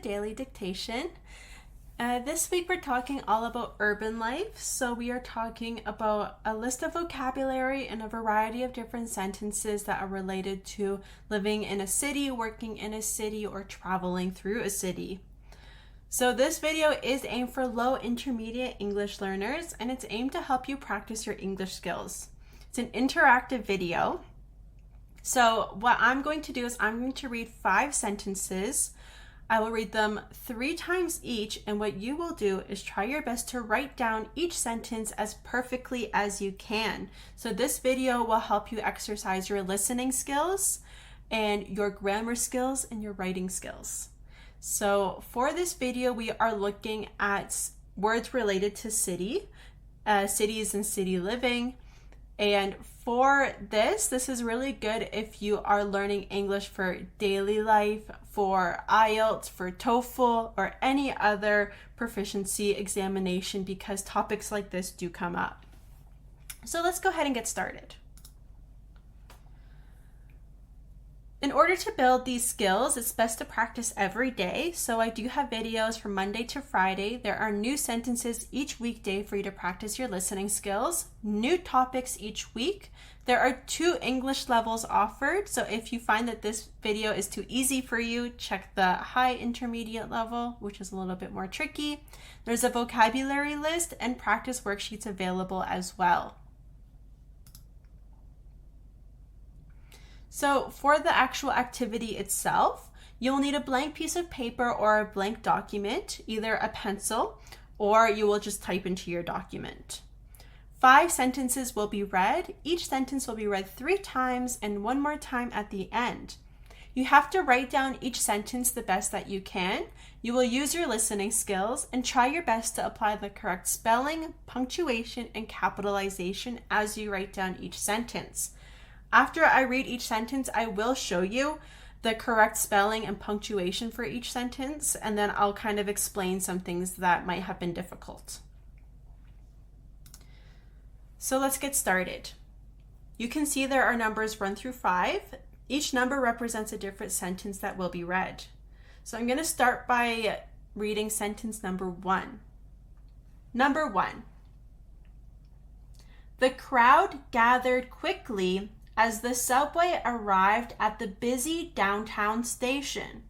Daily Dictation. This week we're talking all about urban life. So we are talking about a list of vocabulary and a variety of different sentences that are related to living in a city, working in a city, or traveling through a city. So this video is aimed for low intermediate English learners, and it's aimed to help you practice your English skills. It's an interactive video. So what I'm going to do is I'm going to read 5 sentences. I will read them 3 times each, and what you will do is try your best to write down each sentence as perfectly as you can. So this video will help you exercise your listening skills and your grammar skills and your writing skills. So for this video, we are looking at words related to city, cities and city living. And for this is really good if you are learning English for daily life, for IELTS, for TOEFL, or any other proficiency examination, because topics like this do come up. So let's go ahead and get started. In order to build these skills, it's best to practice every day. So I do have videos from Monday to Friday. There are new sentences each weekday for you to practice your listening skills, new topics each week. There are 2 English levels offered. So if you find that this video is too easy for you, check the high intermediate level, which is a little bit more tricky. There's a vocabulary list and practice worksheets available as well. So for the actual activity itself, you'll need a blank piece of paper or a blank document, either a pencil, or you will just type into your document. 5 sentences will be read. Each sentence will be read 3 times and 1 more time at the end. You have to write down each sentence the best that you can. You will use your listening skills and try your best to apply the correct spelling, punctuation, and capitalization as you write down each sentence. After I read each sentence, I will show you the correct spelling and punctuation for each sentence, and then I'll kind of explain some things that might have been difficult. So let's get started. You can see there are numbers 1 through 5. Each number represents a different sentence that will be read. So I'm going to start by reading sentence number 1. Number 1. The crowd gathered quickly as the subway arrived at the busy downtown station.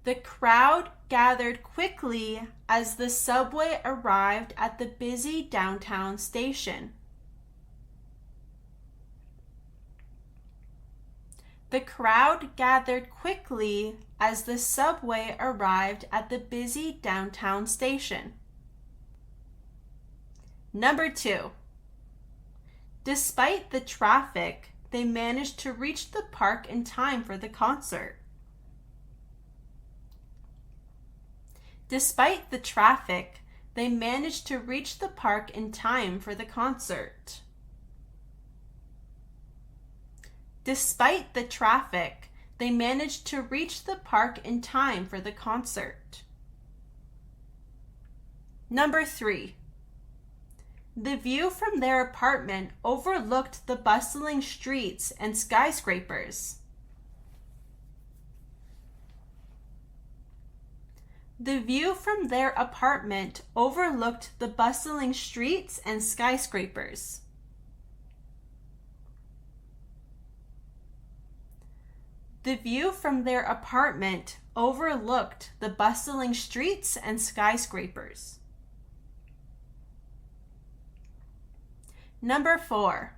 The crowd gathered quickly as the subway arrived at the busy downtown station. The crowd gathered quickly as the subway arrived at the busy downtown station. Number 2. Despite the traffic, they managed to reach the park in time for the concert. Despite the traffic, they managed to reach the park in time for the concert. Despite the traffic, they managed to reach the park in time for the concert. Number 3. The view from their apartment overlooked the bustling streets and skyscrapers. The view from their apartment overlooked the bustling streets and skyscrapers. The view from their apartment overlooked the bustling streets and skyscrapers. Number 4.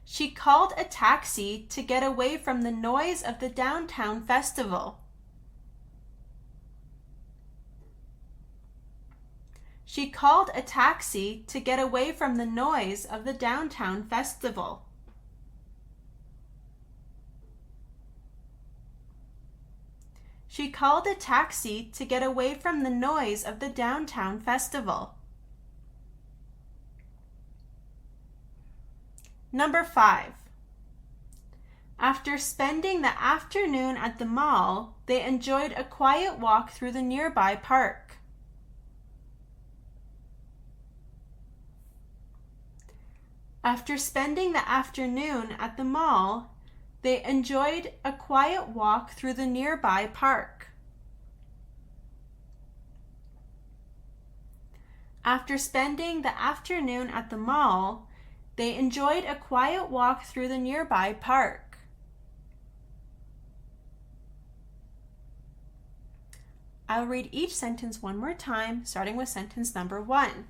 She called a taxi to get away from the noise of the downtown festival. She called a taxi to get away from the noise of the downtown festival. She called a taxi to get away from the noise of the downtown festival. Number 5. After spending the afternoon at the mall, they enjoyed a quiet walk through the nearby park. After spending the afternoon at the mall, They enjoyed a quiet walk through the nearby park. After spending the afternoon at the mall, they enjoyed a quiet walk through the nearby park. I'll read each sentence one more time, starting with sentence number 1.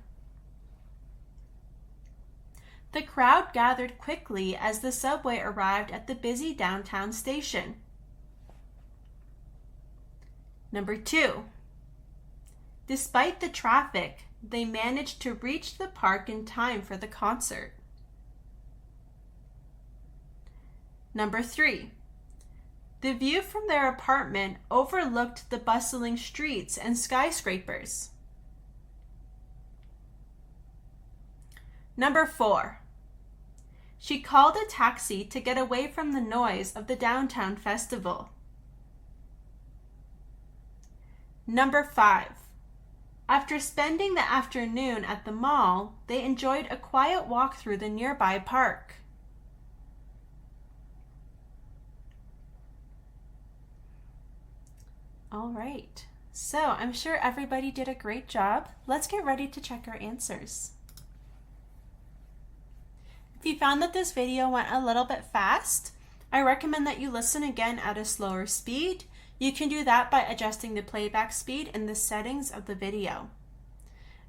The crowd gathered quickly as the subway arrived at the busy downtown station. Number 2. Despite the traffic, they managed to reach the park in time for the concert. Number 3. The view from their apartment overlooked the bustling streets and skyscrapers. Number 4. She called a taxi to get away from the noise of the downtown festival. Number 5. After spending the afternoon at the mall, they enjoyed a quiet walk through the nearby park. All right, so I'm sure everybody did a great job. Let's get ready to check our answers. If you found that this video went a little bit fast, I recommend that you listen again at a slower speed. You can do that by adjusting the playback speed in the settings of the video.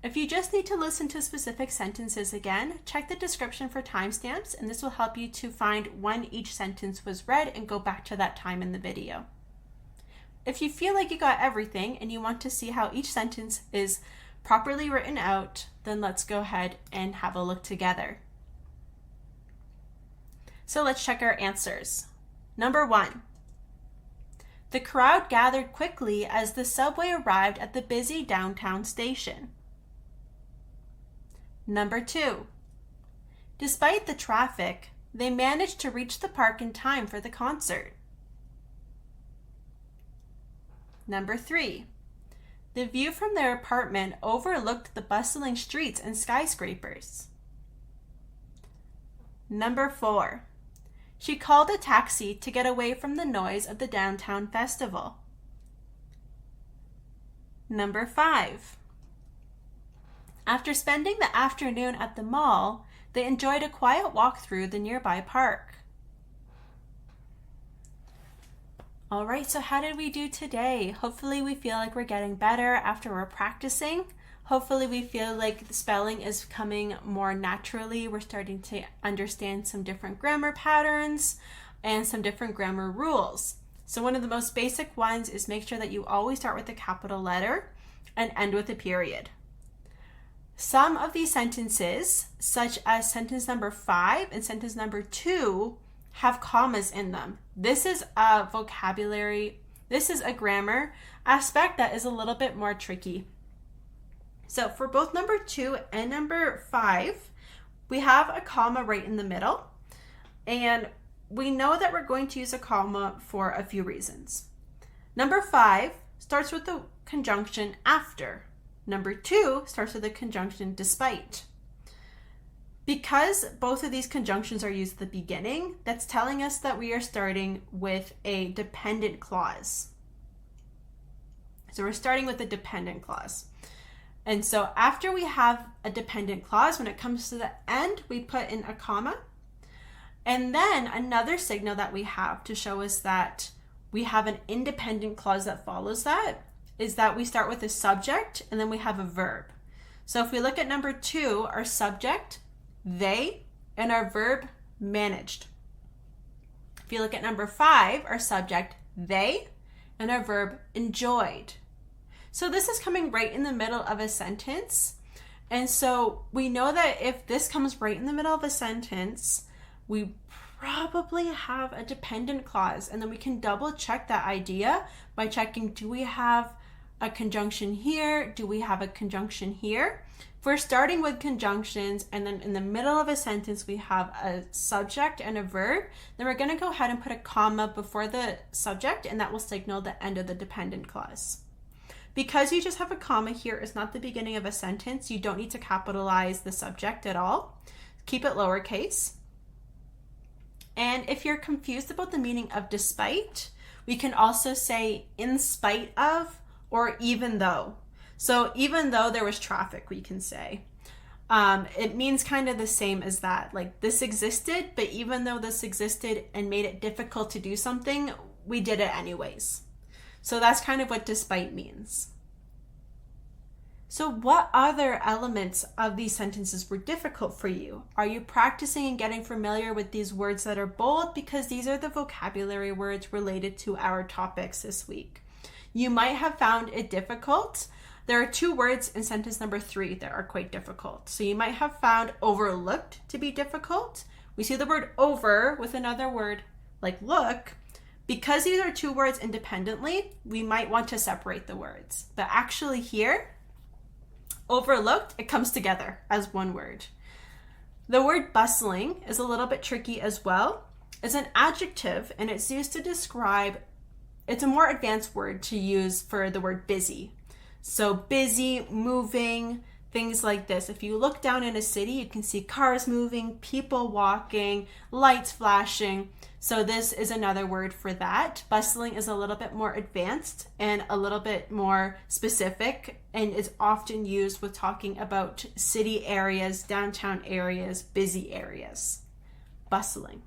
If you just need to listen to specific sentences again, check the description for timestamps, and this will help you to find when each sentence was read and go back to that time in the video. If you feel like you got everything and you want to see how each sentence is properly written out, then let's go ahead and have a look together. So let's check our answers. Number 1. The crowd gathered quickly as the subway arrived at the busy downtown station. Number 2. Despite the traffic, they managed to reach the park in time for the concert. Number 3. The view from their apartment overlooked the bustling streets and skyscrapers. Number 4. She called a taxi to get away from the noise of the downtown festival. Number 5. After spending the afternoon at the mall, they enjoyed a quiet walk through the nearby park. All right, so how did we do today? Hopefully we feel like we're getting better after we're practicing. Hopefully we feel like the spelling is coming more naturally. We're starting to understand some different grammar patterns and some different grammar rules. So one of the most basic ones is make sure that you always start with a capital letter and end with a period. Some of these sentences, such as sentence number 5 and sentence number 2, have commas in them. This is a grammar aspect that is a little bit more tricky. So for both number 2 and number 5, we have a comma right in the middle. And we know that we're going to use a comma for a few reasons. Number 5 starts with the conjunction after. Number 2 starts with the conjunction despite. Because both of these conjunctions are used at the beginning, that's telling us that we are starting with a dependent clause. So we're starting with a dependent clause. And so after we have a dependent clause, when it comes to the end, we put in a comma. And then another signal that we have to show us that we have an independent clause that follows that is that we start with a subject and then we have a verb. So if we look at number 2, our subject, they, and our verb, managed. If you look at number 5, our subject, they, and our verb, enjoyed. So this is coming right in the middle of a sentence. And so we know that if this comes right in the middle of a sentence, we probably have a dependent clause. And then we can double check that idea by checking, do we have a conjunction here? Do we have a conjunction here? If we're starting with conjunctions and then in the middle of a sentence we have a subject and a verb, then we're going to go ahead and put a comma before the subject, and that will signal the end of the dependent clause. Because you just have a comma here, it's not the beginning of a sentence, you don't need to capitalize the subject at all. Keep it lowercase. And if you're confused about the meaning of despite, we can also say in spite of or even though. So even though there was traffic, we can say. It means kind of the same as that. Like this existed, but even though this existed and made it difficult to do something, we did it anyways. So that's kind of what despite means. So what other elements of these sentences were difficult for you? Are you practicing and getting familiar with these words that are bold? Because these are the vocabulary words related to our topics this week. You might have found it difficult. There are 2 words in sentence number 3 that are quite difficult. So you might have found overlooked to be difficult. We see the word over with another word like look. Because these are 2 words independently, we might want to separate the words. But actually here, overlooked, it comes together as one word. The word bustling is a little bit tricky as well. It's an adjective and it's used to describe, it's a more advanced word to use for the word busy. So busy, moving, things like this. If you look down in a city, you can see cars moving, people walking, lights flashing. So this is another word for that. Bustling is a little bit more advanced and a little bit more specific and is often used with talking about city areas, downtown areas, busy areas. Bustling.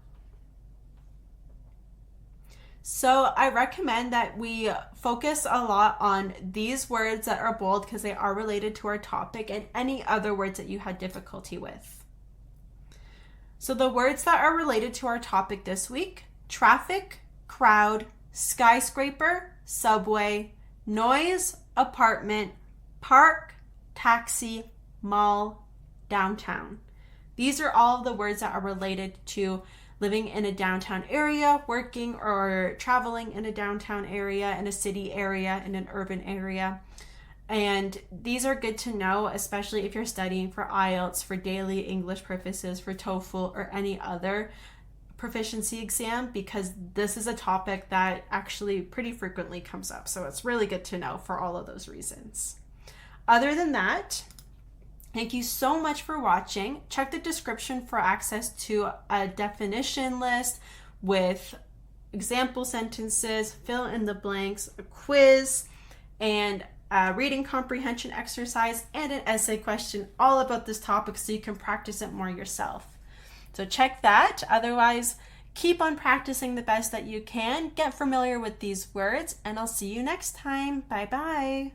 So I recommend that we focus a lot on these words that are bold because they are related to our topic and any other words that you had difficulty with. So the words that are related to our topic this week: traffic, crowd, skyscraper, subway, noise, apartment, park, taxi, mall, downtown. These are all of the words that are related to living in a downtown area, working or traveling in a downtown area, in a city area, in an urban area. And these are good to know, especially if you're studying for IELTS, for daily English purposes, for TOEFL, or any other proficiency exam, because this is a topic that actually pretty frequently comes up. So it's really good to know for all of those reasons. Other than that, thank you so much for watching. Check the description for access to a definition list with example sentences, fill in the blanks, a quiz, and a reading comprehension exercise, and an essay question all about this topic so you can practice it more yourself. So check that. Otherwise, keep on practicing the best that you can. Get familiar with these words, and I'll see you next time. Bye-bye.